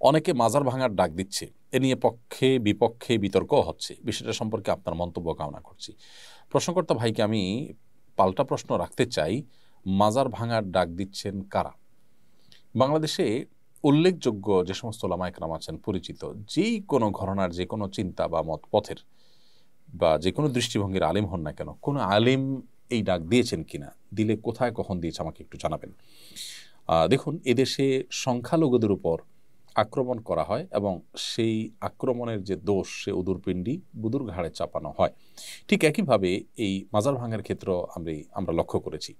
অনেকে মাজার ভাঙার ডাক দিচ্ছে, এ নিয়ে পক্ষে বিপক্ষে বিতর্ক হচ্ছে। বিষয়টা সম্পর্কে আপনার মন্তব্য কামনা করছি। প্রশ্নকর্তা ভাইকে আমি পাল্টা প্রশ্ন রাখতে চাই, মাজার ভাঙার ডাক দিচ্ছেন কারা? বাংলাদেশে উল্লেখযোগ্য যে সমস্ত ওলামা একরাম আছেন, পরিচিত যেই কোনো ঘরানার যে কোনো চিন্তা বা মত পথের বা যে কোনো দৃষ্টিভঙ্গির আলিম হন না কেন, কোনো আলিম এই ডাক দিয়েছেন কিনা, দিলে কোথায় কখন দিয়েছে আমাকে একটু জানাবেন। দেখুন, এদেশে সংখ্যালঘুদের উপর আক্রমণ করা হয় এবং সেই আক্রমণের যে দোষ, সে উদুরপিণ্ডি বুদুর ঘাড়ে চাপানো হয়। ঠিক একইভাবে এই মাজার ভাঙার ক্ষেত্র আমরা লক্ষ্য করেছি।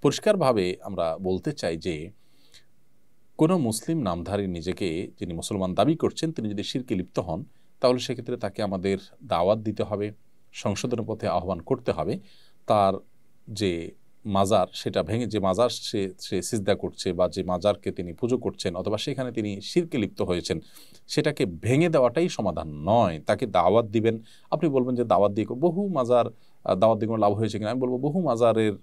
পরিষ্কারভাবে আমরা বলতে চাই যে কোনো মুসলিম নামধারী নিজেকে, যিনি মুসলমান দাবি করছেন, তিনি যদি শিরকে লিপ্ত হন, তাহলে সেক্ষেত্রে তাকে আমাদের দাওয়াত দিতে হবে, সংশোধনের পথে আহ্বান করতে হবে। তার যে মাজার, সেটা ভেঙে, যে মাজার সে সিজদা করছে বা যে মাজারকে তিনি পুজো করছেন অথবা সেখানে তিনি শিরকে লিপ্ত হয়েছেন, সেটাকে ভেঙে দেওয়াটাই সমাধান নয়। তাকে দাওয়াত দিবেন। আপনি বলবেন যে দাওয়াত দিয়ে বহু মাজার, দাওয়াত দিয়ে কোনো লাভ হয়েছে কিনা, আমি বলবো বহু মাজারের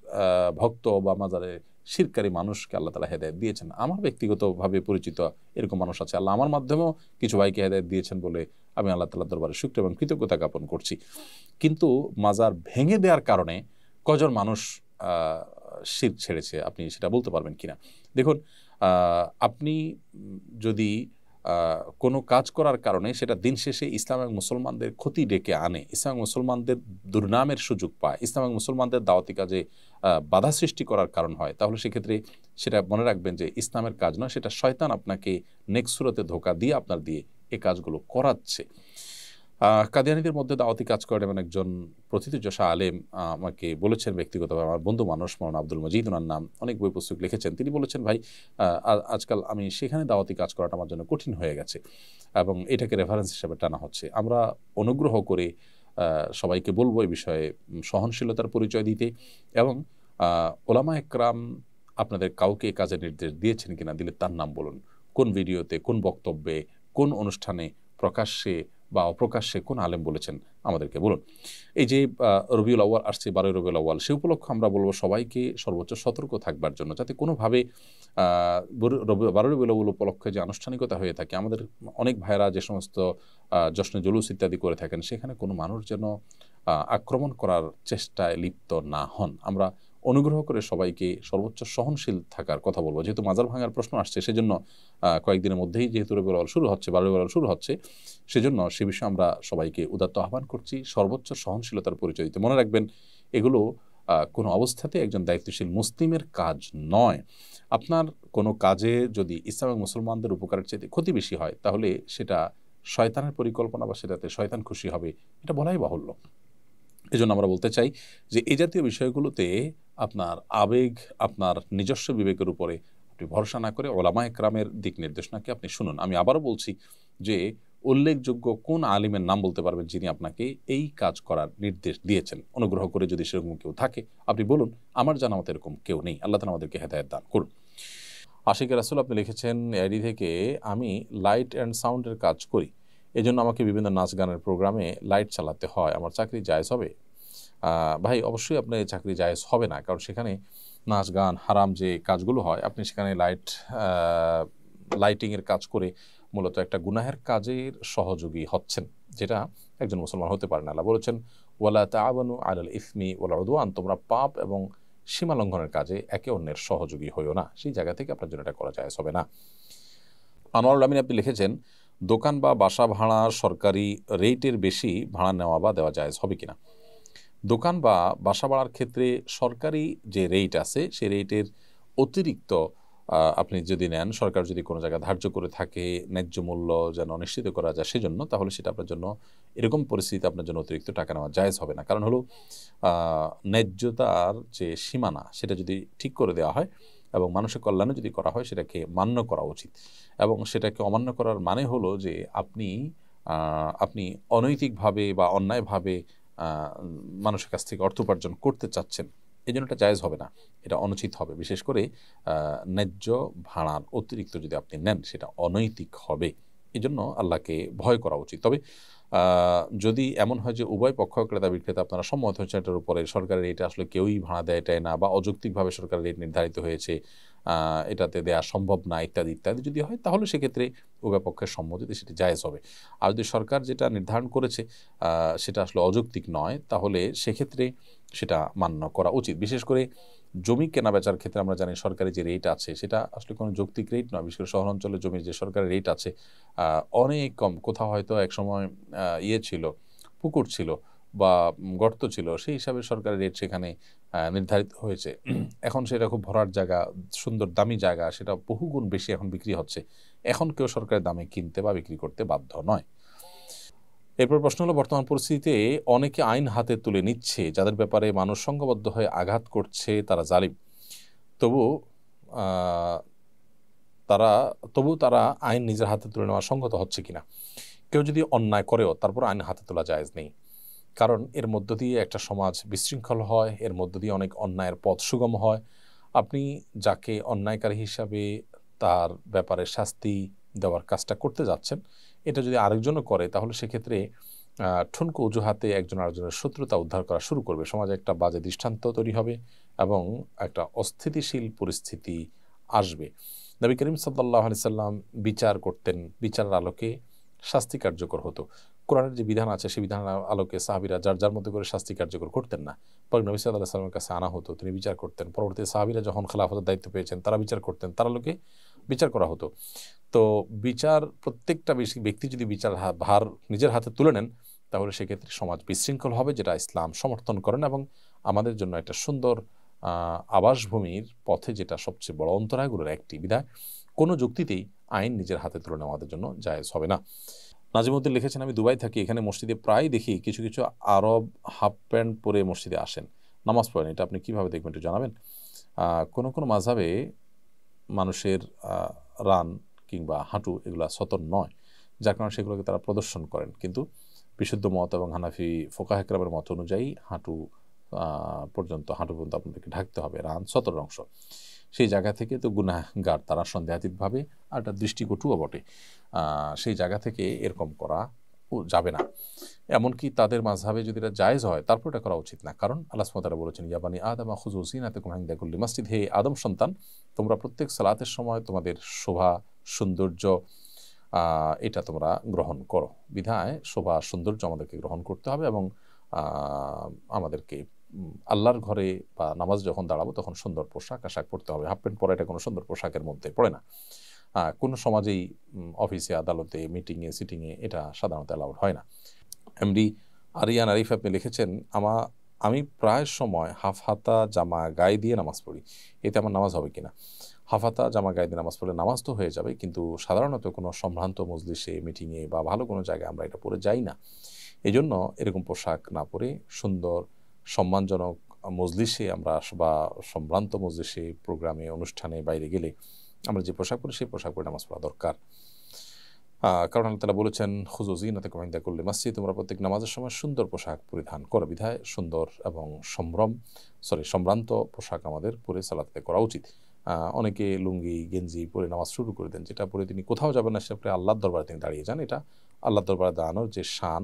ভক্ত বা মাজারের শিরকারী মানুষকে আল্লাহ তাআলা হেদায়েত দিয়েছেন। আমার ব্যক্তিগতভাবে পরিচিত এরকম মানুষ আছে। আল্লাহ আমার মাধ্যমেও কিছু ভাইকে হেদায়েত দিয়েছেন বলে আমি আল্লাহ তাআলার দরবারে শুকর এবং কৃতজ্ঞতা জ্ঞাপন করছি। কিন্তু মাজার ভেঙে দেওয়ার কারণে কজন মানুষ শিরক ছেড়েছে, আপনি সেটা বলতে পারবেন কিনা? দেখুন, আপনি যদি কোনো কাজ করার কারণে সেটা দিন শেষে ইসলাম এবং মুসলমানদের ক্ষতি ডেকে আনে, ইসলাম এবং মুসলমানদের দুর্নামের সুযোগ পায়, ইসলাম এবং মুসলমানদের দাওয়াতি কাজে বাধা সৃষ্টি করার কারণ হয়, তাহলে সেক্ষেত্রে সেটা মনে রাখবেন যে ইসলামের কাজ নয়, সেটা শয়তান আপনাকে নেক্সট সুরতে ধোঁকা দিয়ে আপনার দিয়ে এই কাজগুলো করাচ্ছে। কাদিয়ানীদের মধ্যে দাওয়াতি কাজ করেন এমন একজন প্রথিতযশা আলেম আমাকে বলেছেন ব্যক্তিগতভাবে, আমার বন্ধু মানুষ, মৌলানা আব্দুল মজিদ, ওনার নাম, অনেক বই পুস্তক লিখেছেন। তিনি বলেছেন, ভাই, আজকাল আমি সেখানে দাওয়াতি কাজ করাটা আমার জন্য কঠিন হয়ে গেছে এবং এটাকে রেফারেন্স হিসেবে টানা হচ্ছে। আমরা অনুগ্রহ করে সবাইকে বলবো এই বিষয়ে সহনশীলতার পরিচয় দিতে এবং ওলামা একরাম আপনাদের কাউকে কাজের নির্দেশ দিয়েছেন কিনা, দিলে তার নাম বলুন। কোন ভিডিওতে, কোন বক্তব্যে, কোন অনুষ্ঠানে, প্রকাশ্যে বা অপ্রকাশ্যে কোন আলেম বলেছেন আমাদেরকে বলুন। এই যে রবিউল আউয়াল আসছে, 12 রবিউল আউয়াল, সে উপলক্ষে আমরা বলবো সবাইকে সর্বোচ্চ সতর্ক থাকবার জন্য, যাতে কোনোভাবে 12 রবিউল আউয়াল উপলক্ষে যে আনুষ্ঠানিকতা হয়ে থাকে, আমাদের অনেক ভাইরা যে সমস্ত জশ্নে জুলুস ইত্যাদি করে থাকেন, সেখানে কোনো মানুষ যেন আক্রমণ করার চেষ্টায় লিপ্ত না হন। আমরা অনুগ্রহ করে সবাইকে সর্বোচ্চ সহনশীল থাকার কথা বলবো। যেহেতু মাজার ভাঙার প্রশ্ন আসছে, সেজন্য কয়েকদিনের মধ্যেই যেহেতু রবিউল আউয়াল শুরু হচ্ছে, 12 রবিউল আউয়াল শুরু হচ্ছে, সেজন্য সে বিষয়ে আমরা সবাইকে উদাত্ত আহ্বান করছি সর্বোচ্চ সহনশীলতার পরিচয় দিতে। মনে রাখবেন, এগুলো কোনো অবস্থাতে একজন দায়িত্বশীল মুসলিমের কাজ নয়। আপনার কোনো কাজে যদি ইসলাম এবং মুসলমানদের উপকারের চাইতে ক্ষতি বেশি হয়, তাহলে সেটা শয়তানের পরিকল্পনা বা সেটাতে শয়তান খুশি হবে, এটা বলাই বাহুল্য। এজন্য আমরা বলতে চাই যে এই জাতীয় বিষয়গুলোতে আপনার আবেগ, আপনার নিজস্ব বিবেকের উপরে আপনি ভরসা না করে ওলামা একরামের দিক নির্দেশনাকে আপনি শুনুন। আমি আবারও বলছি যে উল্লেখযোগ্য কোন আলিমের নাম বলতে পারবেন যিনি আপনাকে এই কাজ করার নির্দেশ দিয়েছেন? অনুগ্রহ করে যদি সেরকম কেউ থাকে আপনি বলুন। আমার জানা মতো এরকম কেউ নেই। আল্লাহ তাআলা আমাদেরকে হেদায়েত দান করুন। আশিক রাসূল আপনি লিখেছেন আইডি থেকে, আমি লাইট অ্যান্ড সাউন্ডের কাজ করি, এজন্য আমাকে বিভিন্ন নাচ গানের প্রোগ্রামে লাইট চালাতে হয়, আমার চাকরি জায়েজ হবে? ভাই, অবশ্যই আপনার চাকরি জায়েজ হবে না, কারণ সেখানে নাচ গান হারাম যে কাজগুলো হয়, আপনি সেখানে লাইটিংয়ের কাজ করে মূলত একটা গুনাহের কাজের সহযোগী হচ্ছেন, যেটা একজন মুসলমান হতে পারে না। আল্লাহ বলেছেন, ওয়ালা তাআওয়ানু আলাল ইসমি ওয়াল উদওয়ান, তোমরা পাপ এবং সীমা লঙ্ঘনের কাজে একে অন্যের সহযোগী হইও না। সেই জায়গা থেকে আপনার জন্য এটা করা জায়েজ হবে না। আনোয়ারুল আমিন আপনি লিখেছেন, দোকান বা বাসা ভাড়া সরকারি রেটের বেশি ভাড়া নেওয়া বা দেওয়া জায়েজ হবে কিনা? দোকান বা বাসা ভাড়ার ক্ষেত্রে সরকারি যে রেট আছে, সেই রেটের অতিরিক্ত আপনি যদি নেন, সরকার যদি কোনো জায়গায় ধার্য করে থাকে ন্যায্য মূল্য যেন নিশ্চিত করা যায় সেজন্য, তাহলে সেটা আপনার জন্য, এরকম পরিস্থিতিতে আপনার জন্য অতিরিক্ত টাকা নেওয়া জায়েজ হবে না। কারণ হলো ন্যায্যতার যে সীমানা, সেটা যদি ঠিক করে দেওয়া হয় এবং মানুষের কল্যাণে যদি করা হয়, সেটাকে মান্য করা উচিত। এবং সেটাকে অমান্য করার মানে হলো যে আপনি অনৈতিকভাবে বা অন্যায়ভাবে মানুষের কাছ থেকে অর্থ উপার্জন করতে চাচ্ছেন, এই জন্য এটা জায়েজ হবে না, এটা অনুচিত হবে। বিশেষ করে ন্যায্য ভাড়ার অতিরিক্ত যদি আপনি নেন, সেটা অনৈতিক হবে। এই জন্য আল্লাহকে ভয় করা উচিত। তবে যদি এমন হয় যে উভয় পক্ষ, ক্রেতা বিক্রেতা, আপনারা সম্মত হচ্ছেন এটার উপরে, সরকারের রেট আসলে কেউই ভাড়া দেয় এটাই না, বা অযৌক্তিকভাবে সরকারের রেট নির্ধারিত হয়েছে, এটাতে দেয়া সম্ভব না ইত্যাদি ইত্যাদি যদি হয়, তাহলে সেক্ষেত্রে উভয় পক্ষের সম্মতিতে সেটি জায়েজ হবে। আর যদি সরকার যেটা নির্ধারণ করেছে সেটা আসলে অযৌক্তিক নয়, তাহলে সেক্ষেত্রে সেটা মান্য করা উচিত। বিশেষ করে জমি কেনাবেচার ক্ষেত্রে আমরা জানি সরকারি যে রেট আছে সেটা আসলে কোনো যৌক্তিক রেট নয়। বিশেষ করে শহরাঞ্চলে জমির যে সরকারি রেট আছে অনেক কম। কোথাও হয়তো একসময় ইয়ে ছিল, পুকুর ছিল বা গর্ত ছিল, সেই হিসাবে সরকারি রেট সেখানে নির্ধারিত হয়েছে। এখন সেটা খুব ভরাট জায়গা, সুন্দর দামি জায়গা, সেটা বহুগুণ বেশি এখন বিক্রি হচ্ছে। এখন কেউ সরকারি দামে কিনতে বা বিক্রি করতে বাধ্য নয়। এরপর প্রশ্ন হলো, বর্তমান পরিস্থিতিতে অনেকে আইন হাতে তুলে নিচ্ছে, যাদের ব্যাপারে মানুষ সংঘবদ্ধ হয়ে আঘাত করছে তারা জালিম, তবু আহ, তারা আইন নিজের হাতে তুলে নেওয়া সংগত হচ্ছে কিনা। কেউ যদি অন্যায় করেও তারপর আইন হাতে তোলা জায়েজ নেই, কারণ এর মধ্য দিয়ে একটা সমাজ বিশৃঙ্খল হয়, এর মধ্য দিয়ে অনেক অন্যায়ের পথ সুগম হয়। আপনি যাকে অন্যায়কারী হিসাবে তার ব্যাপারে শাস্তি দেওয়ার কাজটা করতে যাচ্ছেন, এটা যদি আরেকজনও করে, তাহলে সেক্ষেত্রে ঠুনকো অজুহাতে একজন আরেকজনের শত্রুতা উদ্ধার করা শুরু করবে, সমাজে একটা বাজে দৃষ্টান্ত তৈরি হবে এবং একটা অস্থিতিশীল পরিস্থিতি আসবে। নবী করিম সাল্লাল্লাহু আলাইহি সাল্লাম বিচার করতেন, বিচারের আলোকে শাস্তি কার্যকর হতো। কোরআনের যে বিধান আছে সেই বিধানের আলোকে সাহাবীরা যার যার মধ্যে করে শাস্তি কার্যকর করতেন না। পরে নবী সাল্লাল্লাহু আলাইহি সাল্লামের কাছে আনা হতো, তিনি বিচার করতেন। পরবর্তীতে সাহাবীরা যখন খেলাফতের দায়িত্ব পেয়েছেন, তারা বিচার করতেন, তার আলোকে বিচার করা হতো। তো বিচার, প্রত্যেকটা ব্যক্তি যদি বিচার ভার নিজের হাতে তুলে নেন, তাহলে সেক্ষেত্রে সমাজ বিশৃঙ্খল হবে, যেটা ইসলাম সমর্থন করেন এবং আমাদের জন্য একটা সুন্দর আবাসভূমির পথে যেটা সবচেয়ে বড় অন্তরায়গুলোর একটি। বিধায় কোনো যুক্তিতেই আইন নিজের হাতে তুলে নেওয়া আমাদের জন্য জায়েজ হবে না। নাজিমউদ্দিন লিখেছেন, আমি দুবাই থাকি, এখানে মসজিদে প্রায় দেখি কিছু কিছু আরব হাফ প্যান্ট পরে মসজিদে আসেন, নামাজ পড়েন। এটা আপনি কিভাবে দেখবেন একটু জানাবেন। কোনো কোনো মাযহাবে মানুষের রান কিংবা হাঁটু এগুলা সতর নয়, যার কারণে সেগুলোকে তারা প্রদর্শন করেন। কিন্তু বিশুদ্ধ মত এবং হানাফি ফোকাহে কেরামের মত অনুযায়ী হাঁটু পর্যন্ত আপনাদেরকে ঢাকতে হবে, রান সতর অংশ। সেই জায়গা থেকে তো গুনাহগার তারা সন্দেহাতীতভাবে, আর একটা দৃষ্টিকটুও বটে। সেই জায়গা থেকে এরকম করা যাবে না। এমনকি তাদের মাযহাবে যদি এটা জায়েজ হয়, তারপর এটা করা উচিত না। কারণ আল্লাহ সুবহানাহু ওয়া তাআলা বলেছেন, ইয়া বানি আদম খুযু যিনাতাকুম ইনদা কুল্লি মাসজিদ, হে আদম সন্তান, তোমরা প্রত্যেক সালাতের সময় তোমাদের শোভা সৌন্দর্য এটা তোমরা গ্রহণ করো। বিধায় শোভা সৌন্দর্য আমাদেরকে গ্রহণ করতে হবে এবং আমাদেরকে আল্লাহর ঘরে বা নামাজ যখন দাঁড়াবো তখন সুন্দর পোশাক আশাক পরতে হবে। হাফ প্যান্ট পরা এটা কোনো সুন্দর পোশাকের মধ্যে পড়ে না। কোনো সমাজেই অফিসে, আদালতে, মিটিংয়ে, সিটিংয়ে এটা সাধারণত অ্যালাউড হয় না। এমডি আরিয়ান আরিফ আপনি লিখেছেন, আমি প্রায় সময় হাফ হাতা জামা গায়ে দিয়ে নামাজ পড়ি, এতে আমার নামাজ হবে কিনা। হাফ হাতা জামা গায়ে দিয়ে নামাজ পড়লে নামাজ তো হয়ে যাবে, কিন্তু সাধারণত কোনো সম্ভ্রান্ত মজলিসে, মিটিংয়ে বা ভালো কোনো জায়গায় আমরা এটা পরে যাই না। এই জন্য এরকম পোশাক না পরে সুন্দর সম্মানজনক মজলিসে আমরা বা সম্ভ্রান্ত মজলিসে, প্রোগ্রামে, অনুষ্ঠানে বাইরে গেলে আমরা যে পোশাক পরি সেই পোশাক পরে নামাজ পড়া দরকার। কারণ আল্লাহ তাআলা বলেছেন, খুযু যিনাতাকুম ইনদা কুল্লি মাসজিদ, তোমরা প্রত্যেক নামাজের সময় সুন্দর পোশাক পরিধান করো। বিধায় সুন্দর এবং সম্ভ্রান্ত পোশাক আমাদের পরে সালাতে করা উচিত। অনেকে লুঙ্গি গেঞ্জি পরে নামাজ শুরু করে দেন, যেটা পরে তিনি কোথাও যাবেন না, সেটা আল্লাহর দরবারে তিনি দাঁড়িয়ে যান। এটা আল্লাহর দরবারে দাঁড়ানোর যে শান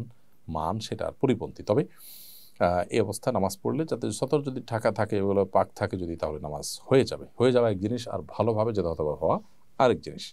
মান সেটার পরিপন্থী। তবে এই অবস্থায় নামাজ পড়লে যাতে সতর যদি ঢাকা থাকে, এগুলো পাক থাকে যদি, তাহলে নামাজ হয়ে যাওয়া এক জিনিস, আর ভালোভাবে যেতে হতে হওয়া আরেক জিনিস।